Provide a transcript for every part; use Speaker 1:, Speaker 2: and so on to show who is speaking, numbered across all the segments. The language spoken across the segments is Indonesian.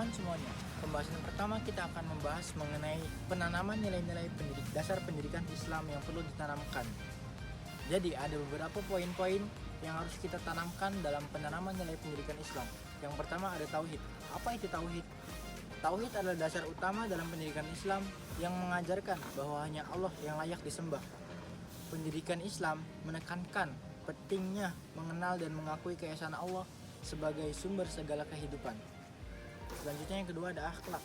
Speaker 1: teman-teman semuanya, pembahasan pertama kita akan membahas mengenai penanaman nilai-nilai dasar pendidikan Islam yang perlu ditanamkan. Jadi ada beberapa poin-poin yang harus kita tanamkan dalam penanaman nilai pendidikan Islam. Yang pertama ada tauhid. Apa itu tauhid? Tauhid adalah dasar utama dalam pendidikan Islam yang mengajarkan bahwa hanya Allah yang layak disembah. Pendidikan Islam menekankan pentingnya mengenal dan mengakui keesaan Allah sebagai sumber segala kehidupan. Selanjutnya yang kedua ada akhlak.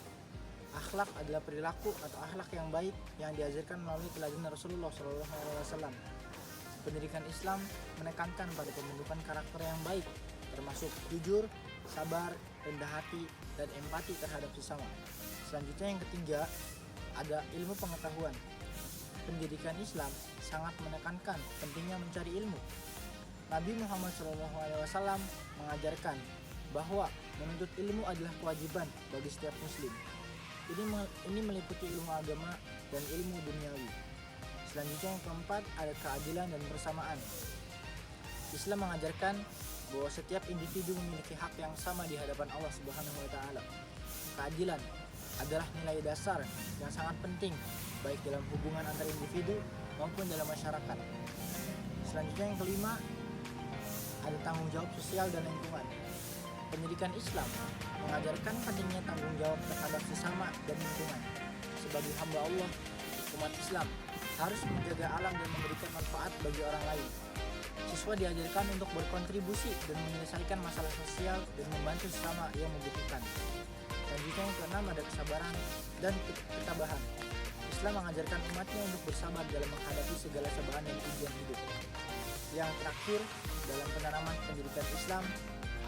Speaker 1: Akhlak adalah perilaku atau akhlak yang baik yang diajarkan melalui teladan Rasulullah SAW. Pendidikan Islam menekankan pada pembentukan karakter yang baik, termasuk jujur, sabar, rendah hati, dan empati terhadap sesama. Selanjutnya yang ketiga ada ilmu pengetahuan. Pendidikan Islam sangat menekankan pentingnya mencari ilmu. Nabi Muhammad SAW mengajarkan bahwa menuntut ilmu adalah kewajiban bagi setiap muslim. Ini meliputi ilmu agama dan ilmu duniawi. Selanjutnya yang keempat ada keadilan dan persamaan. Islam mengajarkan bahwa setiap individu memiliki hak yang sama di hadapan Allah Subhanahu wa taala. Keadilan adalah nilai dasar yang sangat penting baik dalam hubungan antar individu maupun dalam masyarakat. Selanjutnya yang kelima ada tanggung jawab sosial dan lingkungan. Pendidikan Islam mengajarkan pentingnya tanggung jawab terhadap sesama dan lingkungan. Sebagai hamba Allah, umat Islam harus menjaga alam dan memberikan manfaat bagi orang lain. Siswa diajarkan untuk berkontribusi dan menyelesaikan masalah sosial dan membantu sesama yang membutuhkan. Selanjutnya yang keenam ada kesabaran dan ketabahan. Islam mengajarkan umatnya untuk bersabar dalam menghadapi segala cobaan dan ujian hidup. Yang terakhir dalam penanaman pendidikan Islam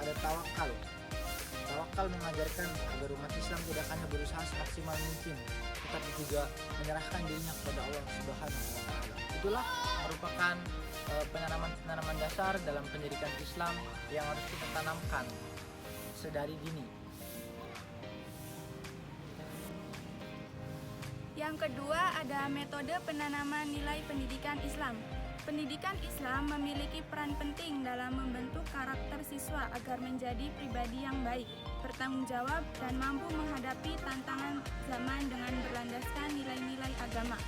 Speaker 1: ada tawakal. Tawakal mengajarkan agar umat Islam tidak hanya berusaha semaksimal mungkin, tetapi juga menyerahkan dirinya kepada Allah Subhanahu wa taala. Itulah merupakan penanaman dasar dalam pendidikan Islam yang harus kita tanamkan sedari dini.
Speaker 2: Yang kedua ada metode penanaman nilai pendidikan Islam. Pendidikan Islam memiliki peran penting dalam membentuk karakter siswa agar menjadi pribadi yang baik, bertanggung jawab, dan mampu menghadapi tantangan zaman dengan berlandaskan nilai-nilai agama.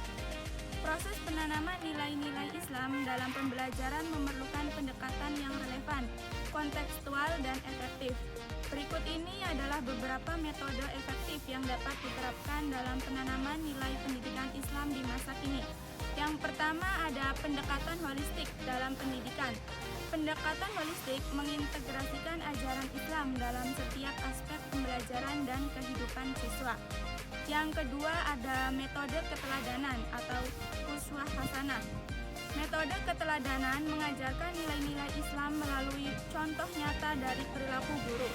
Speaker 2: Proses penanaman nilai-nilai Islam dalam pembelajaran memerlukan pendekatan yang relevan, kontekstual, dan efektif. Berikut ini adalah beberapa metode efektif yang dapat diterapkan dalam penanaman nilai pendidikan Islam di masa kini. Yang pertama ada pendekatan holistik dalam pendidikan. Pendekatan holistik mengintegrasikan ajaran Islam dalam setiap aspek pembelajaran dan kehidupan siswa. Yang kedua ada metode keteladanan atau uswah hasanah. Metode keteladanan mengajarkan nilai-nilai Islam melalui contoh nyata dari perilaku guru.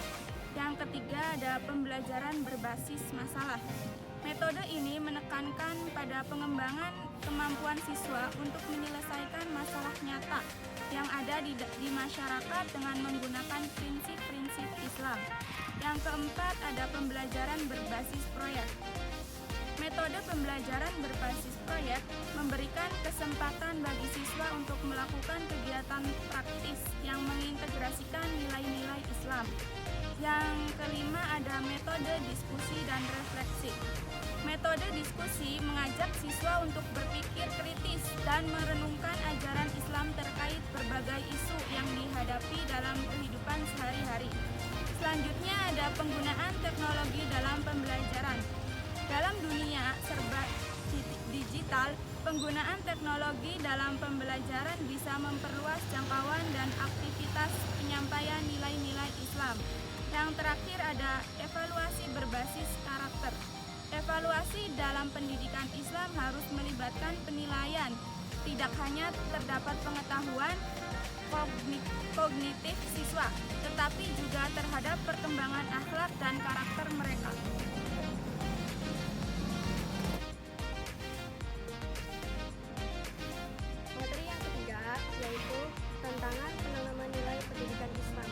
Speaker 2: Yang ketiga ada pembelajaran berbasis masalah. Metode ini menekankan pada pengembangan kemampuan siswa untuk menyelesaikan masalah nyata yang ada di masyarakat dengan menggunakan prinsip-prinsip Islam. Yang keempat ada pembelajaran berbasis proyek. Metode pembelajaran berbasis proyek memberikan kesempatan bagi siswa untuk melakukan kegiatan praktis yang mengintegrasikan nilai-nilai Islam. Yang kelima ada metode diskusi dan refleksi. Metode diskusi mengajak siswa untuk berpikir kritis dan merenungkan ajaran Islam terkait berbagai isu yang dihadapi dalam kehidupan sehari-hari. Selanjutnya ada penggunaan teknologi dalam pembelajaran. Dalam dunia serba digital, penggunaan teknologi dalam pembelajaran bisa memperluas jangkauan dan aktivitas penyampaian nilai-nilai Islam. Yang terakhir ada evaluasi berbasis karakter. Evaluasi dalam pendidikan Islam harus melibatkan penilaian. Tidak hanya terdapat pengetahuan kognitif siswa, tetapi juga terhadap perkembangan akhlak dan karakter mereka.
Speaker 3: Materi yang ketiga yaitu tantangan penanaman nilai pendidikan Islam.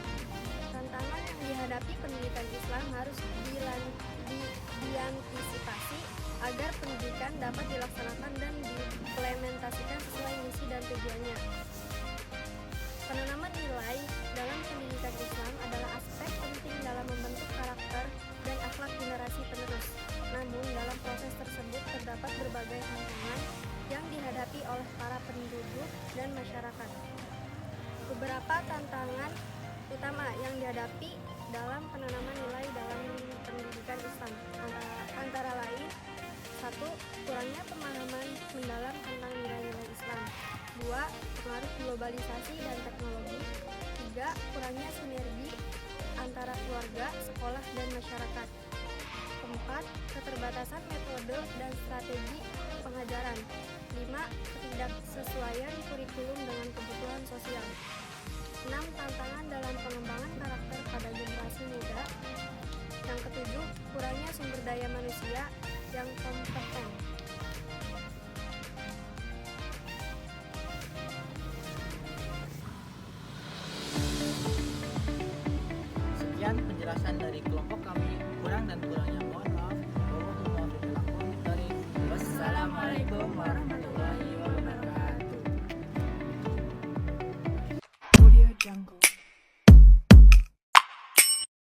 Speaker 3: Tantangan yang dihadapi pendidikan Islam harus diantisipasi agar pendidikan dapat dilaksanakan dan diimplementasikan sesuai misi dan tujuannya. Penanaman nilai dalam pendidikan Islam adalah aspek penting dalam membentuk karakter dan akhlak terus-menerus. Namun dalam proses tersebut terdapat berbagai tantangan yang dihadapi oleh para penduduk dan masyarakat. Beberapa tantangan utama yang dihadapi dalam penanaman nilai dalam pendidikan Islam antara lain: 1. Kurangnya pemahaman mendalam tentang nilai-nilai Islam. 2. Pengaruh globalisasi dan teknologi. 3. Kurangnya sinergi antara keluarga, sekolah, dan masyarakat. 4. Keterbatasan metode dan strategi pengajaran. 5. Ketidaksesuaian kurikulum dengan kebutuhan sosial. 6. Tantangan dalam pengembangan karakter pada generasi muda. Yang ketujuh, kurangnya sumber daya manusia yang kompeten.
Speaker 1: Sekian penjelasan dari kelompok kami. Kurang dan kurangnya mohon maaf. Wassalamualaikum warahmatullahi wabarakatuh.
Speaker 2: Audio Jungle.